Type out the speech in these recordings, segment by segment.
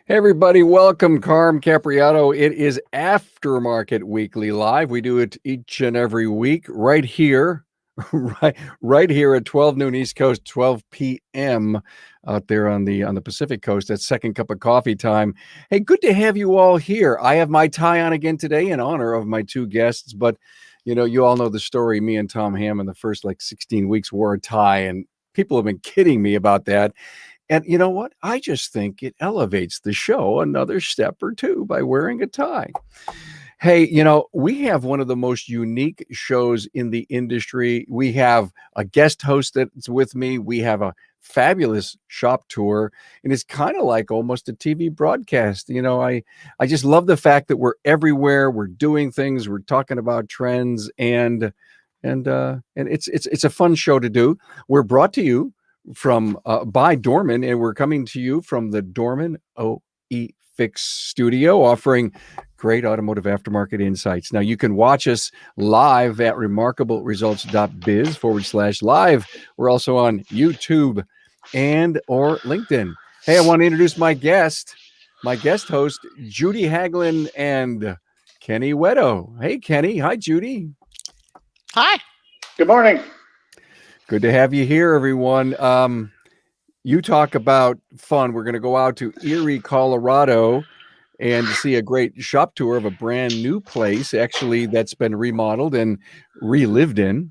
Hey everybody, welcome. Carm Capriato. It is Aftermarket Weekly Live. We do it each and every week right here, right here at 12 noon East Coast, 12 p.m. out there on the Pacific Coast. That's second cup of coffee time. Hey, good to have you all here. I have my tie on again today in honor of my two guests, but you all know the story. Me and Tom Ham in the first 16 weeks wore a tie, and people have been kidding me about that. And you know what? I just think it elevates the show another step or two by wearing a tie. Hey, we have one of the most unique shows in the industry. We have a guest host that's with me. We have a fabulous shop tour, and it's kind of like almost a TV broadcast. I just love the fact that we're everywhere. We're doing things. We're talking about trends, and it's a fun show to do. We're brought to you from by Dorman, and we're coming to you from the Dorman OE Fix studio, offering great automotive aftermarket insights. Now you can watch us live at remarkableresults.biz/live. We're also on YouTube and or LinkedIn. Hey, I want to introduce my guest host, Judy Haglin and Kenny Wedo. Hey, Kenny. Hi, Judy. Hi. Good morning. Good to have you here, everyone. You talk about fun. We're going to go out to Erie, Colorado, and see a great shop tour of a brand new place, actually, that's been remodeled and relived in.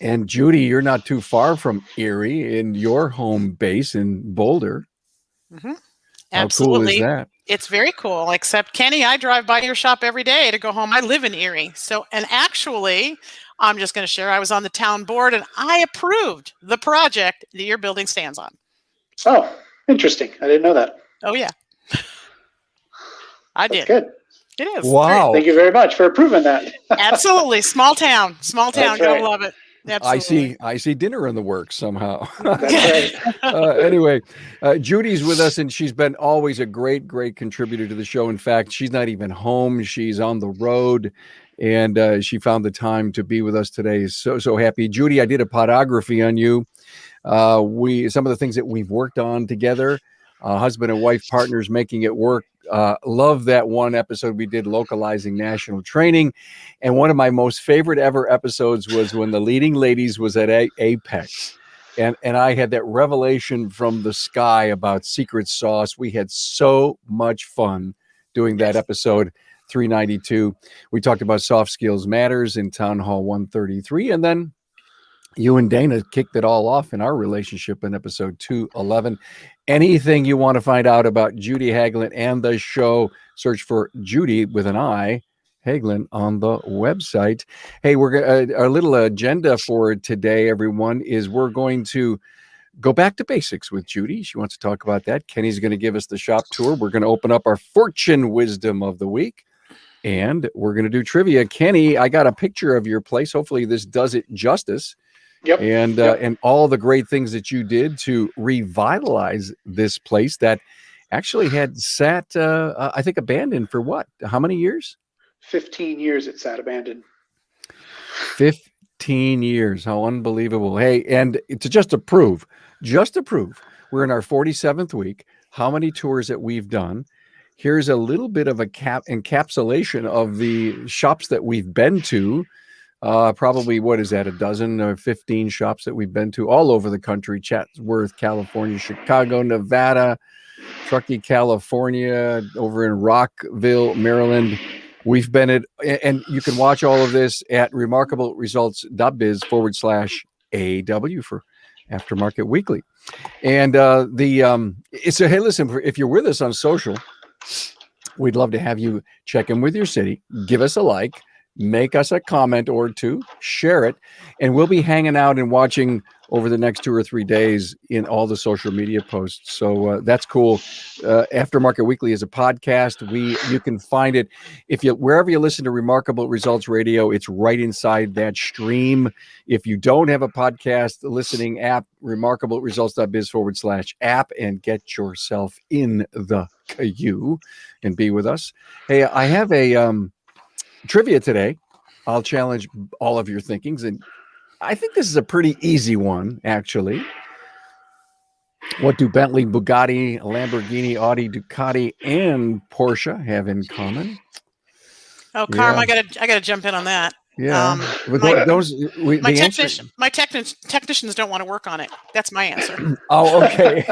And Judy, you're not too far from Erie in your home base in Boulder. Mm-hmm. How Absolutely. cool is that? It's very cool. Except, Kenny, I drive by your shop every day to go home. I live in Erie. And actually, I'm just going to share, I was on the town board and I approved the project that your building stands on. Oh, interesting. I didn't know that. Oh, yeah. I did. That's good. It is. Wow. Thank you very much for approving that. Absolutely. Small town. That's Gotta right. love it. Absolutely. I see dinner in the works somehow. That's right. Anyway, Judy's with us, and she's been always a great contributor to the show. In fact, she's not even home; she's on the road, and she found the time to be with us today. So happy, Judy. I did a podography on you. Some of the things that we've worked on together, husband and wife partners making it work. Love that one episode we did, localizing national training. And one of my most favorite ever episodes was when the leading ladies was at Apex. And I had that revelation from the sky about secret sauce. We had so much fun doing that episode 392. We talked about soft skills matters in Town Hall 133. And then you and Dana kicked it all off in our relationship in episode 211. Anything you want to find out about Judy Haglin and the show, search for Judy with an I, Haglin, on the website. Hey, our little agenda for today, everyone, is we're going to go back to basics with Judy. She wants to talk about that. Kenny's going to give us the shop tour. We're going to open up our fortune wisdom of the week, and we're going to do trivia. Kenny, I got a picture of your place. Hopefully this does it justice. Yep. And all the great things that you did to revitalize this place that actually had sat, I think, abandoned for what? How many years? 15 years it sat abandoned. 15 years. How unbelievable. Hey, and to just to prove, we're in our 47th week, how many tours that we've done. Here's a little bit of a encapsulation of the shops that we've been to. Probably, what is that, a dozen or 15 shops that we've been to all over the country: Chatsworth, California, Chicago, Nevada, Truckee, California, over in Rockville, Maryland. We've been at, and you can watch all of this at remarkableresults.biz/AW for Aftermarket Weekly. And hey, listen, if you're with us on social, we'd love to have you check in with your city, give us a like, make us a comment or two, share it, and we'll be hanging out and watching over the next 2 or 3 days in all the social media posts. So that's cool. Aftermarket Weekly is a podcast. You can find it wherever you listen to Remarkable Results Radio. It's right inside that stream. If you don't have a podcast listening app, remarkableresults.biz/app, and get yourself in the queue and be with us. Hey, I have a trivia today. I'll challenge all of your thinkings, and I think this is a pretty easy one, actually. What do Bentley, Bugatti, Lamborghini, Audi, Ducati, and Porsche have in common? Oh, Carm, Yeah. I gotta jump in on that. Yeah. But My, my the answer. technicians don't want to work on it. That's my answer. Oh, okay.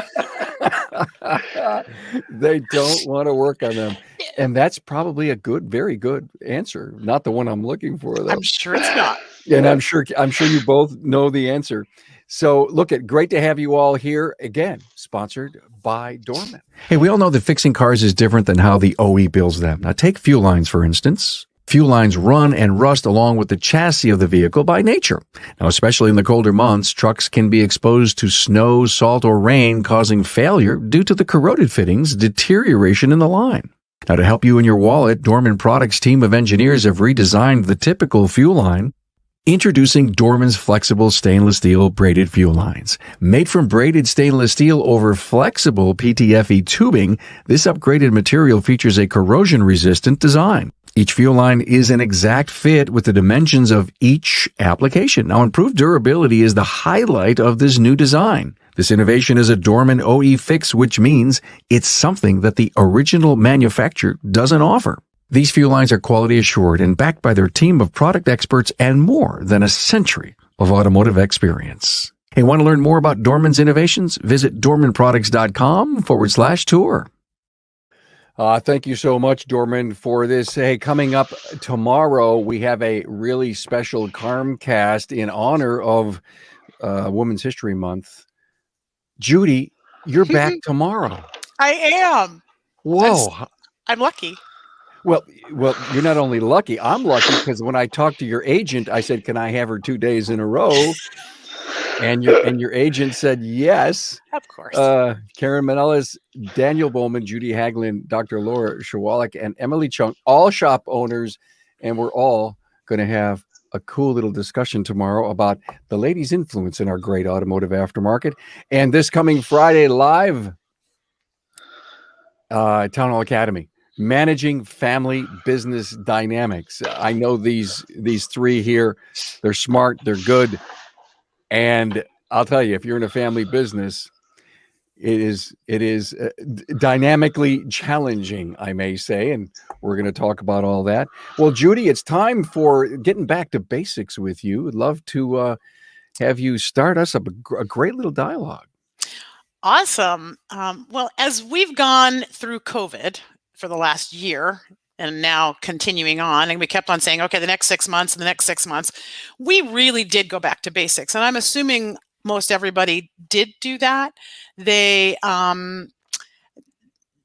They don't want to work on them. And that's probably a very good answer. Not the one I'm looking for, though. I'm sure it's not. And I'm sure you both know the answer. So great to have you all here again, sponsored by Dorman. Hey, we all know that fixing cars is different than how the OE builds them. Now take fuel lines, for instance. Fuel lines run and rust along with the chassis of the vehicle by nature. Now, especially in the colder months, trucks can be exposed to snow, salt, or rain, causing failure due to the corroded fittings, deterioration in the line. Now, to help you in your wallet, Dorman Products' team of engineers have redesigned the typical fuel line. Introducing Dorman's flexible stainless steel braided fuel lines. Made from braided stainless steel over flexible PTFE tubing, this upgraded material features a corrosion-resistant design. Each fuel line is an exact fit with the dimensions of each application. Now, improved durability is the highlight of this new design. This innovation is a Dorman OE fix, which means it's something that the original manufacturer doesn't offer. These fuel lines are quality assured and backed by their team of product experts and more than a century of automotive experience. Hey, want to learn more about Dorman's innovations? Visit dormanproducts.com/tour. Thank you so much, Dorman, for this. Hey, coming up tomorrow, we have a really special Carmcast in honor of Women's History Month. Judy, you're back tomorrow. I am. Whoa. I'm lucky. Well, you're not only lucky, I'm lucky because when I talked to your agent, I said, "Can I have her 2 days in a row?" And your agent said yes. Of course. Karen Manelis, Daniel Bowman, Judy Haglin, Dr. Laura Shawalik, and Emily Chung, all shop owners, and we're all going to have a cool little discussion tomorrow about the ladies' influence in our great automotive aftermarket. And this coming Friday live, Town Hall Academy. Managing family business dynamics. I know these three here. They're smart. They're good. And I'll tell you, if you're in a family business, it is dynamically challenging, I may say. And we're going to talk about all that. Well, Judy, it's time for getting back to basics with you. I'd love to have you start us up a great little dialogue. Awesome. Well, as we've gone through COVID for the last year and now continuing on, and we kept on saying, okay, the next 6 months and the next 6 months, we really did go back to basics. And I'm assuming most everybody did do that. They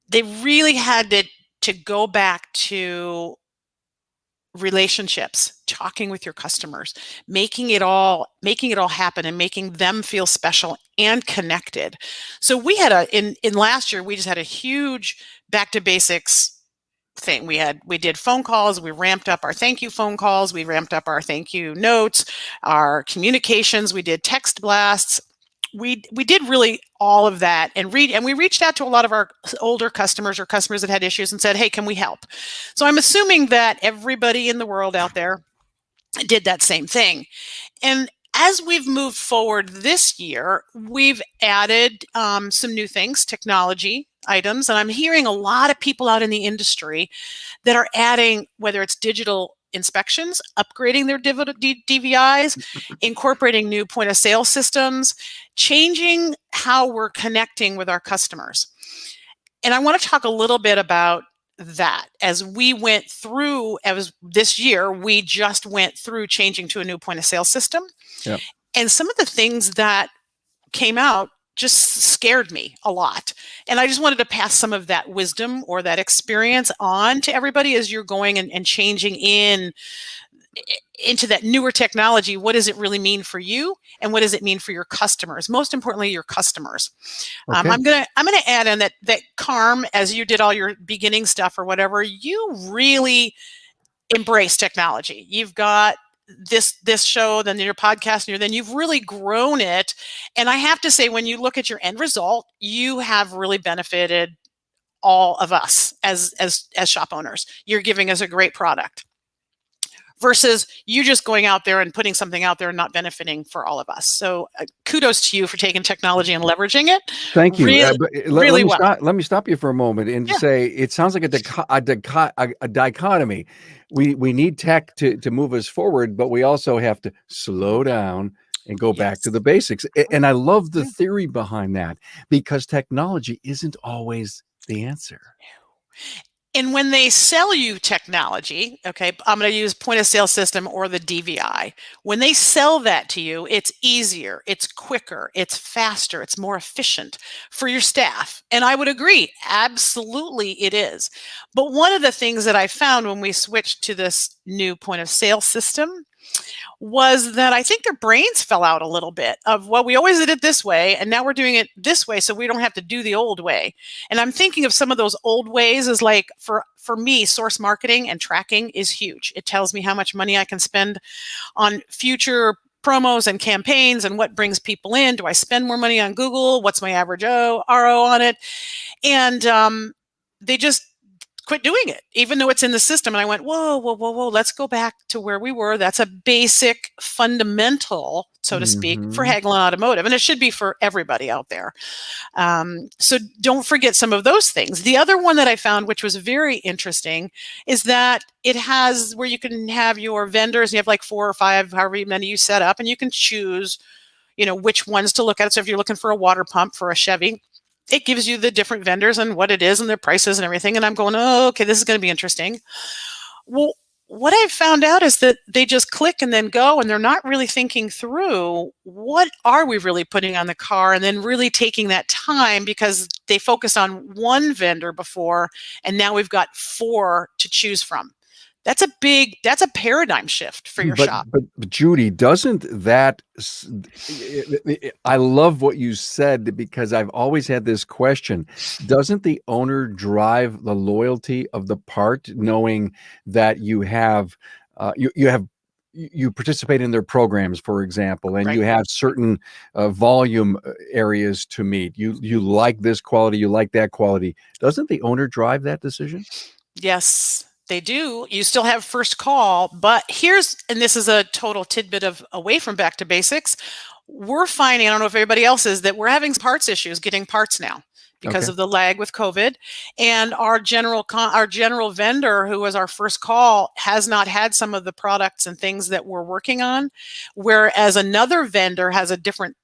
really had to go back to relationships, talking with your customers, making it all happen and making them feel special and connected. So we had in last year, we just had a huge back to basics thing. We did phone calls, we ramped up our thank you phone calls, we ramped up our thank you notes, our communications, we did text blasts. We did really all of that and we reached out to a lot of our older customers or customers that had issues and said, hey, can we help? So I'm assuming that everybody in the world out there did that same thing. And as we've moved forward this year, we've added some new things, technology items, and I'm hearing a lot of people out in the industry that are adding, whether it's digital inspections, upgrading their DVIs, incorporating new point of sale systems, changing how we're connecting with our customers. And I want to talk a little bit about that. As we went through, as this year, we just went through changing to a new point of sale system. Yep. And some of the things that came out just scared me a lot. And I just wanted to pass some of that wisdom or that experience on to everybody as you're going and changing into that newer technology. What does it really mean for you? And what does it mean for your customers? Most importantly, your customers. Okay. I'm gonna add in that Carm, as you did all your beginning stuff or whatever, you really embrace technology. You've got this show, then your podcast, and then you've really grown it. And I have to say, when you look at your end result, you have really benefited all of us as shop owners. You're giving us a great product. versus you just going out there and putting something out there and not benefiting for all of us. So kudos to you for taking technology and leveraging it. Thank you. Really, really well. Let me stop you for a moment and Yeah. say it sounds like a dichotomy. We need tech to move us forward, but we also have to slow down and go back to Yes. the basics. And I love the theory behind that, because technology isn't always the answer. And when they sell you technology, okay, I'm going to use point of sale system or the DVI. When they sell that to you, it's easier, it's quicker, it's faster, it's more efficient for your staff. And I would agree, absolutely it is. But one of the things that I found when we switched to this new point of sale system was that I think their brains fell out a little bit of, well, we always did it this way, and now we're doing it this way, so we don't have to do the old way. And I'm thinking of some of those old ways as like, for me, source marketing and tracking is huge. It tells me how much money I can spend on future promos and campaigns and what brings people in. Do I spend more money on Google? What's my average RO on it? And they just quit doing it, even though it's in the system. And I went, whoa, whoa, whoa, whoa, let's go back to where we were. That's a basic fundamental, so to speak, for Hagelin Automotive. And it should be for everybody out there. So don't forget some of those things. The other one that I found, which was very interesting, is that it has where you can have your vendors, and you have like 4 or 5, however many you set up, and you can choose, which ones to look at. So if you're looking for a water pump for a Chevy, it gives you the different vendors and what it is and their prices and everything. And I'm going, oh, okay, this is going to be interesting. Well, what I've found out is that they just click and then go, and they're not really thinking through what are we really putting on the car, and then really taking that time, because they focused on one vendor before, and now we've got 4 to choose from. That's a paradigm shift for your shop. But Judy, doesn't that, I love what you said, because I've always had this question. Doesn't the owner drive the loyalty of the part, knowing that you have, you participate in their programs, for example, and Right. you have certain volume areas to meet. You like this quality, you like that quality. Doesn't the owner drive that decision? Yes, they do. You still have first call, but and this is a total tidbit of away from back to basics. We're finding, I don't know if everybody else is, that we're having parts issues getting parts now because of the lag with COVID. And our general vendor, who was our first call, has not had some of the products and things that we're working on, whereas another vendor has a different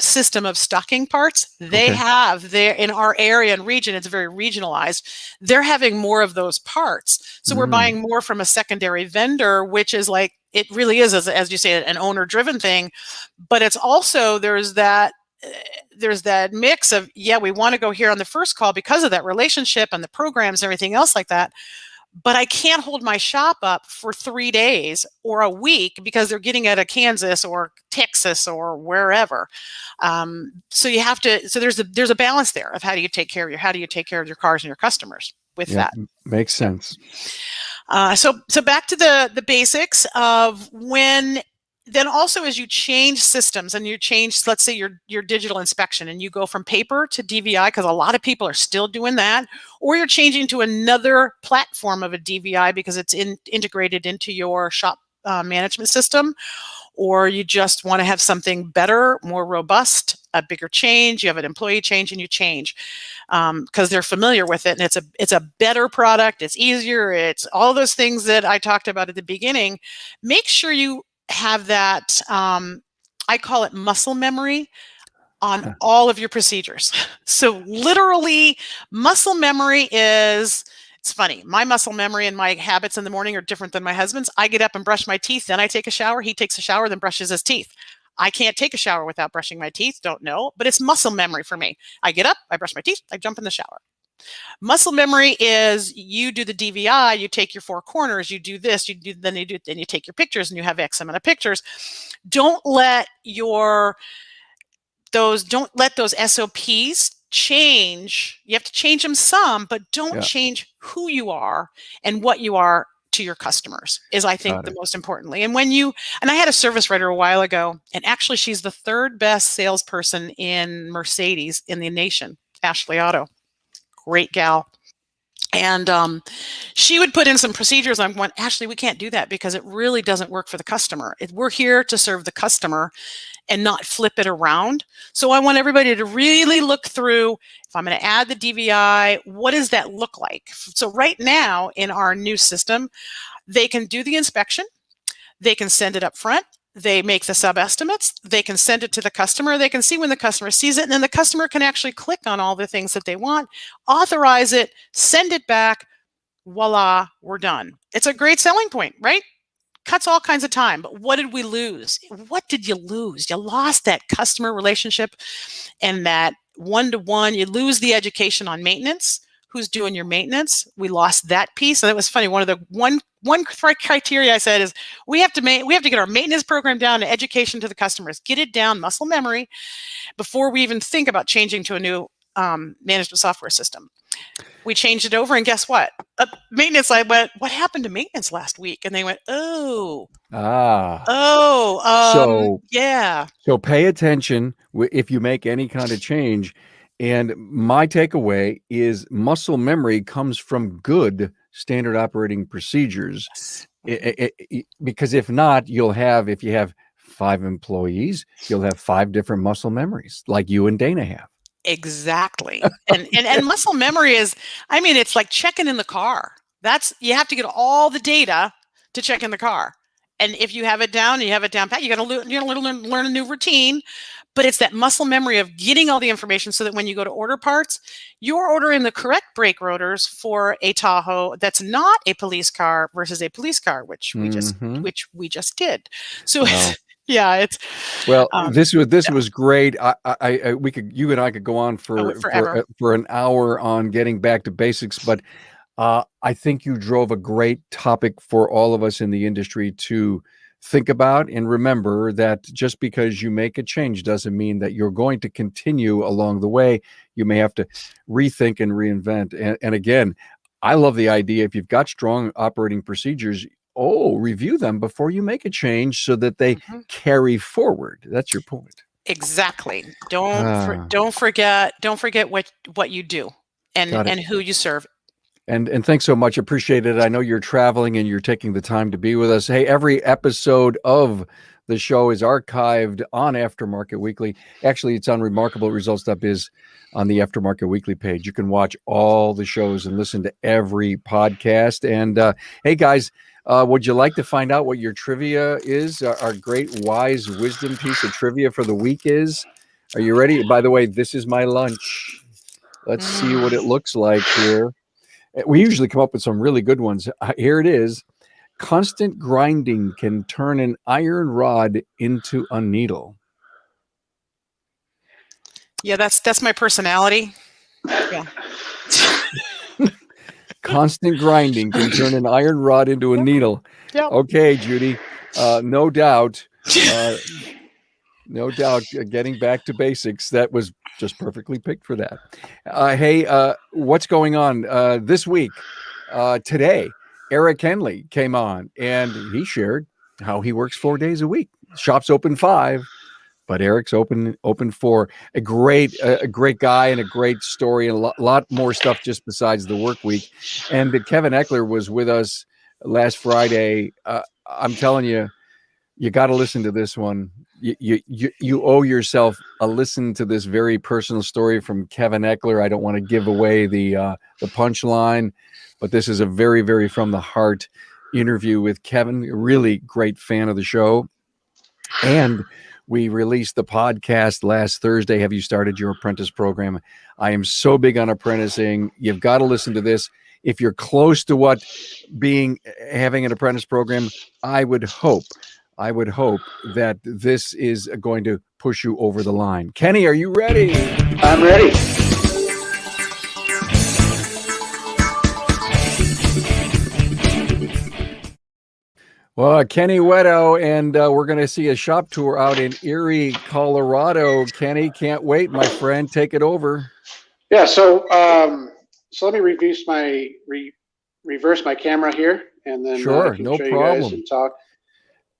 system of stocking parts. They have there in our area and region, it's very regionalized. They're having more of those parts. So we're buying more from a secondary vendor, which is like, it really is, as you say, an owner driven thing. But it's also, there's that mix of, we want to go here on the first call because of that relationship and the programs and everything else like that. But I can't hold my shop up for 3 days or a week because they're getting out of Kansas or Texas or wherever. So you have to. So there's a balance there of how do you take care of your cars and your customers with that. Makes sense. So back to the basics of when. Then also, as you change systems and you change, let's say your digital inspection, and you go from paper to DVI, because a lot of people are still doing that, or you're changing to another platform of a DVI because it's integrated into your shop management system, or you just want to have something better, more robust, a bigger change, you have an employee change, and you change because they're familiar with it, and it's a better product, it's easier, it's all those things that I talked about at the beginning. Make sure you have that, I call it muscle memory on all of your procedures. So literally, muscle memory is, it's funny, my muscle memory and my habits in the morning are different than my husband's. I get up and brush my teeth, then I take a shower, he takes a shower, then brushes his teeth. I can't take a shower without brushing my teeth, don't know, but it's muscle memory for me. I get up, I brush my teeth, I jump in the shower. Muscle memory is you do the DVI, you take your 4 corners, you do this, then you take your pictures, and you have X amount of pictures. Don't let those SOPs change. You have to change them some, but don't change who you are and what you are to your customers is, I think, the most importantly. And I had a service writer a while ago, and actually she's the 3rd best salesperson in Mercedes in the nation, Ashley Auto. Great gal. And she would put in some procedures. I'm going, Ashley, we can't do that because it really doesn't work for the customer. We're here to serve the customer and not flip it around. So I want everybody to really look through, if I'm going to add the DVI, what does that look like? So right now in our new system, they can do the inspection, they can send it up front, they make the sub-estimates, they can send it to the customer, they can see when the customer sees it, and then the customer can actually click on all the things that they want, authorize it, send it back, voila, we're done. It's a great selling point, right? Cuts all kinds of time. But what did we lose? What did you lose? You lost that customer relationship and that one-to-one. You lose the education on maintenance. Who's doing your maintenance? We lost that piece. And it was funny. One of the one criteria I said is we have to get our maintenance program down to education to the customers, get it down, muscle memory, before we even think about changing to a new management software system. We changed it over, and guess what? Maintenance, I went, what happened to maintenance last week? And they went, oh, yeah. So pay attention if you make any kind of change. And my takeaway is muscle memory comes from good standard operating procedures. Yes. Because if not, if you have 5 employees, you'll have 5 different muscle memories like you and Dana have. Exactly. And muscle memory is, I mean, it's like checking in the car. You have to get all the data to check in the car. And if you have it down, you have it down pat, you got to learn a new routine. But it's that muscle memory of getting all the information so that when you go to order parts, you're ordering the correct brake rotors for a Tahoe that's not a police car versus a police car, which we just did. So it's this was great. You and I could go on for an hour on getting back to basics, but I think you drove a great topic for all of us in the industry to think about. And remember that just because you make a change doesn't mean that you're going to continue along the way. You may have to rethink and reinvent. And again, I love the idea, if you've got strong operating procedures, review them before you make a change so that they carry forward. That's your point. Exactly. Don't forget what you do and who you serve. And thanks so much. Appreciate it. I know you're traveling and you're taking the time to be with us. Hey, every episode of the show is archived on Aftermarket Weekly. Actually, it's on remarkableresults.biz on the Aftermarket Weekly page. You can watch all the shows and listen to every podcast. And hey, guys, would you like to find out what your trivia is? Our great wise wisdom piece of trivia for the week is? Are you ready? By the way, this is my lunch. Let's see what it looks like here. We usually come up with some really good ones. Here it is. Constant grinding can turn an iron rod into a needle. Yeah, that's my personality. Yeah. Constant grinding can turn an iron rod into a needle. Yep. Okay, Judy. No doubt. Getting back to basics. That was just perfectly picked for that. Hey, what's going on this week? Today, Eric Henley came on and he shared how he works 4 days a week. Shop's open 5, but Eric's open 4. A great guy and a great story, and a lot more stuff just besides the work week. And Kevin Eckler was with us last Friday. I'm telling you, you got to listen to this one. You owe yourself a listen to this very personal story from Kevin Eckler. I don't want to give away the punchline, but this is a very, very from the heart interview with Kevin. A really great fan of the show. And we released the podcast last Thursday. Have you started your apprentice program? I am so big on apprenticing. You've got to listen to this. If you're close to having an apprentice program, I would hope that this is going to push you over the line. Kenny, are you ready? I'm ready. Well, Kenny Weto, and we're going to see a shop tour out in Erie, Colorado. Kenny, can't wait, my friend. Take it over. Yeah, so let me reverse my camera here, and then sure, I can no show problem. you guys and talk.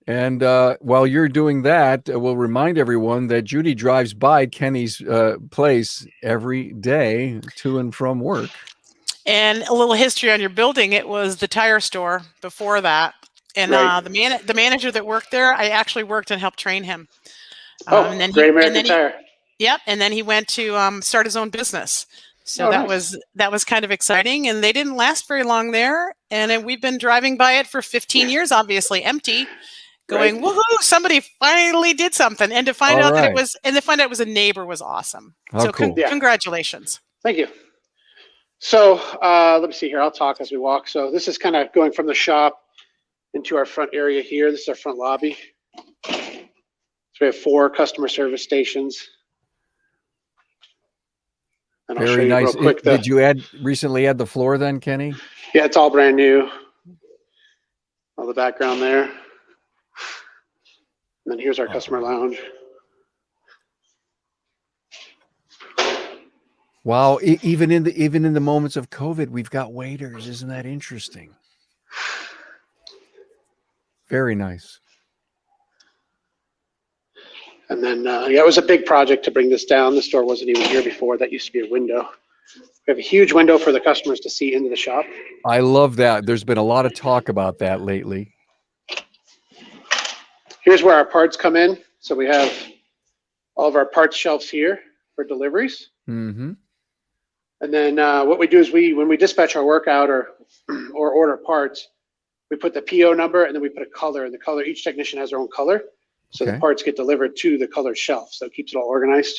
And while you're doing that, we'll remind everyone that Judy drives by Kenny's place every day to and from work. And a little history on your building, it was the tire store before that. And Right. the manager that worked there, I actually worked and helped train him. Oh, And then Great he, American Tire. yep, and then he went to start his own business. So Oh, that nice. was kind of exciting, and they didn't last very long there. And we've been driving by it for 15 years, obviously empty, going, Right. woohoo! Somebody finally did something, and to find All out that right. it was a neighbor was awesome. How So cool. Yeah. congratulations. Thank you. So let me see here. I'll talk as we walk. So this is kind of going from the shop into our front area here. This is our front lobby. So we have 4 customer service stations. And I'll show Very you nice. real quick. Did you recently add the floor then, Kenny? Yeah, it's all brand new. All the background there. And then here's our customer lounge. Wow. Even in the moments of COVID, we've got waiters. Isn't that interesting? Very nice. And then, yeah, it was a big project to bring this down. The store wasn't even here before. That used to be a window. We have a huge window for the customers to see into the shop. I love that. There's been a lot of talk about that lately. Here's where our parts come in. So we have all of our parts shelves here for deliveries. Mm-hmm. And then what we do is when we dispatch our work out or order parts, we put the PO number and then we put a color. And the color, each technician has their own color. So Okay. the parts get delivered to the colored shelf. So it keeps it all organized.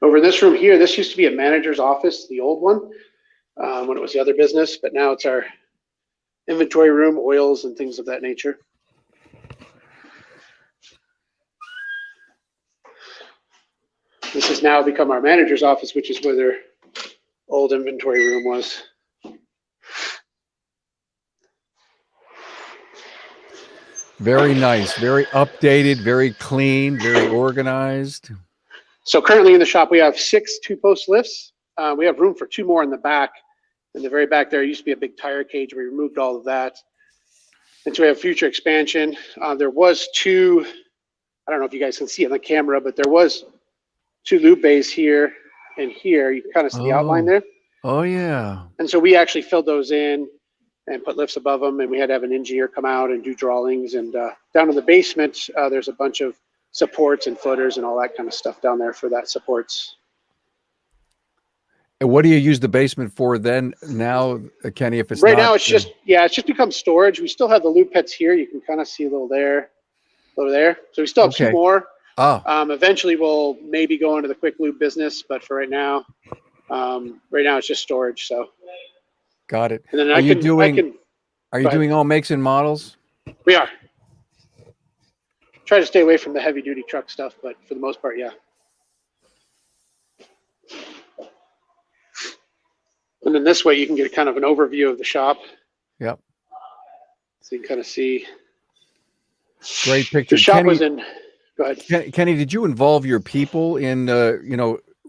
Over in this room here, this used to be a manager's office, the old one, when it was the other business, but now it's our inventory room, oils and things of that nature. This has now become our manager's office, which is where their old inventory room was. Very nice. Very updated, very clean, very organized. So currently in the shop, we have 6 two-post lifts. We have room for 2 more in the back. In the very back there used to be a big tire cage. We removed all of that. And so we have future expansion. There was 2, I don't know if you guys can see on the camera, but there was 2 lube bays here and here. You can kind of see the outline there. Oh, yeah. And so we actually filled those in and put lifts above them. And we had to have an engineer come out and do drawings. And down in the basement, there's a bunch of supports and footers and all that kind of stuff down there for that supports. And what do you use the basement for then now, Kenny, if it's right not, now, it's just become storage. We still have the lube pits here. You can kind of see a little there, a little there. So we still have 2 more. Oh, Eventually we'll maybe go into the quick lube business, but for right now it's just storage. So got it. and then Are you doing all makes and models? We are. Try to stay away from the heavy duty truck stuff, but for the most part, yeah. And then this way you can get kind of an overview of the shop. Yep. So you can kind of see. Great picture. The shop Kenny, was in. Go ahead. Kenny, did you involve your people in,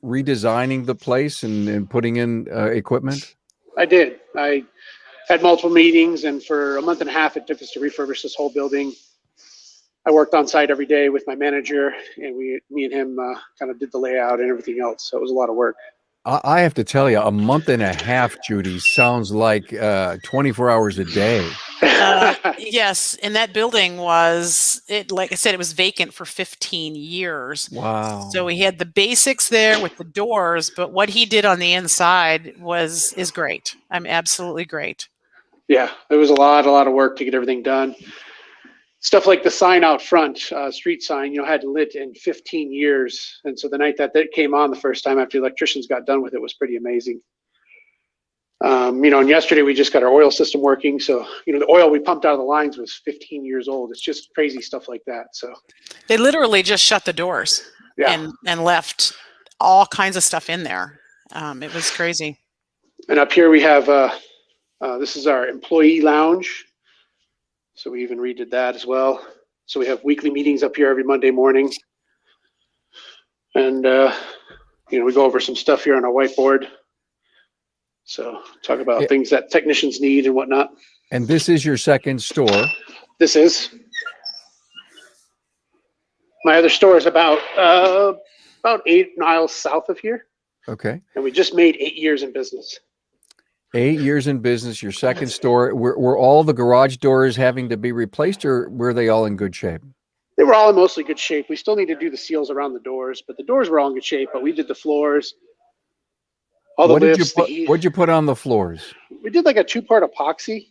redesigning the place and putting in equipment? I did. I had multiple meetings, and for a month and a half, it took us to refurbish this whole building. I worked on site every day with my manager, and me and him kind of did the layout and everything else. So it was a lot of work. I have to tell you, a month and a half, Judy, sounds like 24 hours a day. Yes, and that building was like I said, it was vacant for 15 years. Wow. So he had the basics there with the doors, but what he did on the inside is great. I'm absolutely great. Yeah, it was a lot of work to get everything done. Stuff like the sign out front, street sign, hadn't lit in 15 years. And so the night that came on the first time after the electricians got done with it was pretty amazing. And yesterday we just got our oil system working. So, the oil we pumped out of the lines was 15 years old. It's just crazy stuff like that. So they literally just shut the doors and left all kinds of stuff in there. It was crazy. And up here we have, this is our employee lounge. So we even redid that as well. So we have weekly meetings up here every Monday morning. And, we go over some stuff here on our whiteboard. So talk about things that technicians need and whatnot. And this is your second store. This is. My other store is about about 8 miles south of here. Okay. And we just made 8 years in business. 8 years in business, your second store. Were all the garage doors having to be replaced, or were they all in good shape? They were all in mostly good shape. We still need to do the seals around the doors, but the doors were all in good shape. But we did the floors, all the lifts. What'd you put on the floors? We did like a 2-part epoxy,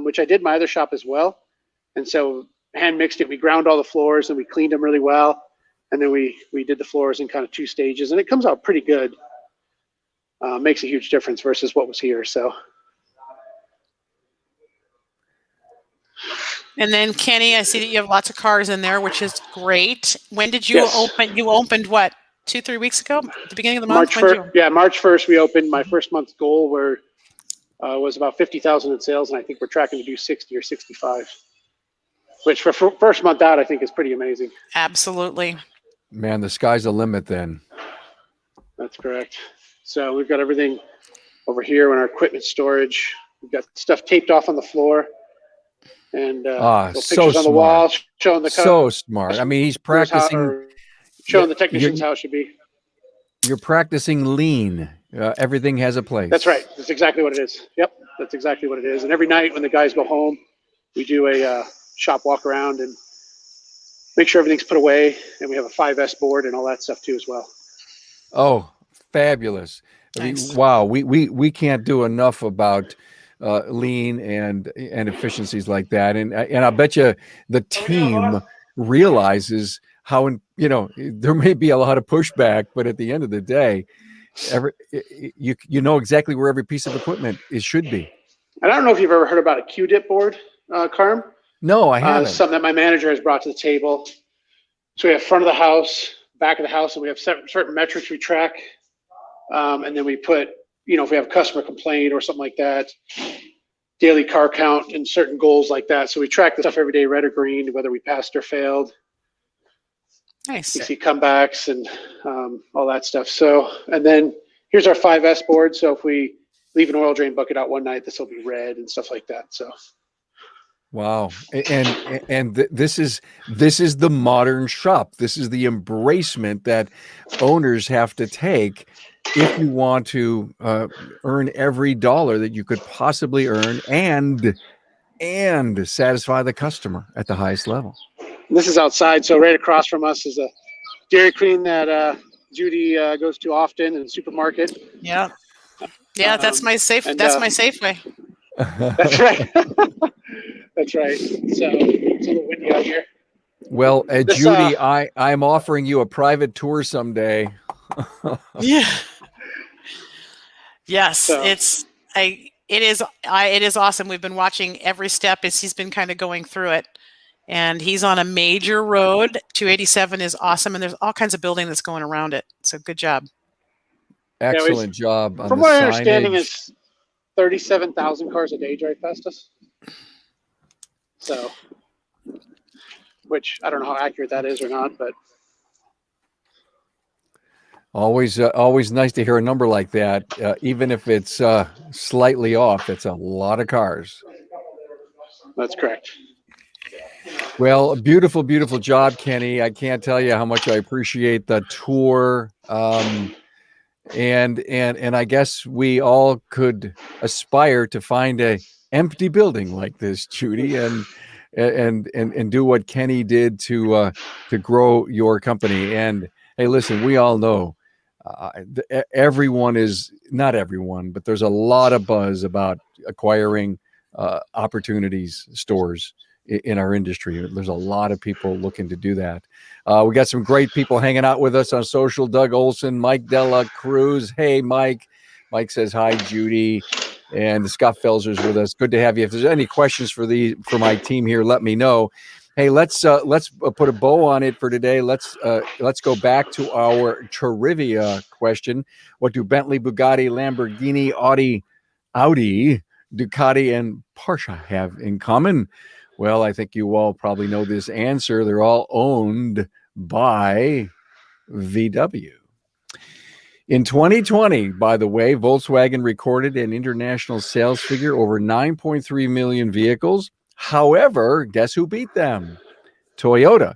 which I did in my other shop as well. And so hand mixed it. We ground all the floors and we cleaned them really well. And then we did the floors in kind of 2 stages, and it comes out pretty good. Makes a huge difference versus what was here. So. And then Kenny, I see that you have lots of cars in there, which is great. When did you open? You opened what, 2-3 weeks ago? At the beginning of the month? March 1st we opened. My first month's goal was about 50,000 in sales, and I think we're tracking to do 60 or 65. Which for first month out, I think is pretty amazing. Absolutely. Man, the sky's the limit then. That's correct. So we've got everything over here in our equipment storage. We've got stuff taped off on the floor. And pictures on the wall showing the so smart. I mean, he's practicing, showing the technicians how it should be. You're practicing lean. Everything has a place. That's right. That's exactly what it is. Yep, that's exactly what it is. And every night when the guys go home, we do a shop walk around and make sure everything's put away. And we have a 5S board and all that stuff too as well. Oh, fabulous! Nice. I mean, wow, we can't do enough about lean and efficiencies like that, and I bet you the team realizes how there may be a lot of pushback, but at the end of the day, you know exactly where every piece of equipment should be. And I don't know if you've ever heard about a Q-dip board, Carm. No, I haven't. Something that my manager has brought to the table. So we have front of the house, back of the house, and we have certain metrics we track. And then we put, if we have a customer complaint or something like that, daily car count and certain goals like that. So we track the stuff every day, red or green, whether we passed or failed. Nice. You see comebacks and all that stuff. So, and then here's our 5S board. So if we leave an oil drain bucket out one night, this will be red and stuff like that. So. Wow. And this is the modern shop. This is the embracement that owners have to take if you want to earn every dollar that you could possibly earn and satisfy the customer at the highest level. This is outside. So right across from us is a Dairy Queen that Judy goes to often, and supermarket. Yeah. Yeah. That's my Safeway. That's right. That's right. So it's a little windy out here. Well, Judy, I'm offering you a private tour someday. Yeah. Yes, so. It is awesome. We've been watching every step as he's been kind of going through it, and he's on a major road. 287 is awesome, and there's all kinds of building that's going around it. So good job. Excellent job. From what I understanding, is 37,000 cars a day drive past us. So, which I don't know how accurate that is or not, but always nice to hear a number like that, even if it's slightly off. It's a lot of cars. That's correct. Well, beautiful, beautiful job, Kenny. I can't tell you how much I appreciate the tour. And I guess we all could aspire to find a empty building like this, Judy, and do what Kenny did to grow your company. And hey, listen, we all know everyone is not everyone, but there's a lot of buzz about acquiring opportunities, stores in our industry. There's a lot of people looking to do that. We got some great people hanging out with us on social. Doug Olson, Mike Della Cruz. Hey, Mike. Mike says hi, Judy. And Scott Felser's with us. Good to have you. If there's any questions for my team here, let me know. Hey, let's put a bow on it for today. Let's go back to our trivia question. What do Bentley, Bugatti, Lamborghini, Audi, Ducati, and Porsche have in common? Well, I think you all probably know this answer. They're all owned by VW. In 2020, by the way, Volkswagen recorded an international sales figure over 9.3 million vehicles. However, guess who beat them? Toyota.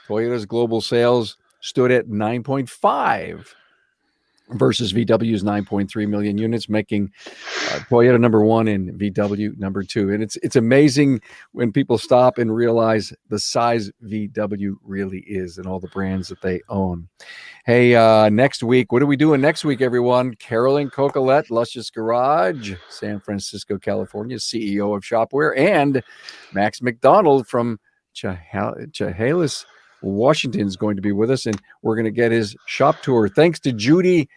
Toyota's global sales stood at 9.5 versus VW's 9.3 million units, making Toyota number one and VW number two. And it's amazing when people stop and realize the size VW really is and all the brands that they own. Hey, next week, what are we doing next week, everyone? Carolyn Cocolette, Luscious Garage, San Francisco, California, CEO of Shopware, and Max McDonald from Chehalis, Washington is going to be with us, and we're going to get his shop tour. Thanks to Judy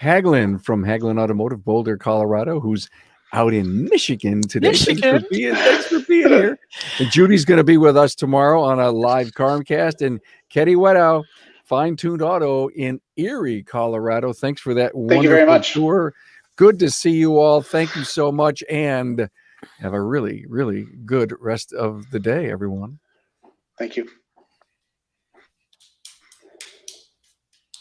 Haglin from Haglin Automotive, Boulder, Colorado, who's out in Michigan today. Michigan. Thanks for being here. And Judy's going to be with us tomorrow on a live Carmcast. And Ketty Wedow, Fine Tuned Auto in Erie, Colorado. Thanks for that Thank you very wonderful much. tour. Good to see you all. Thank you so much. And have a really, really good rest of the day, everyone. Thank you.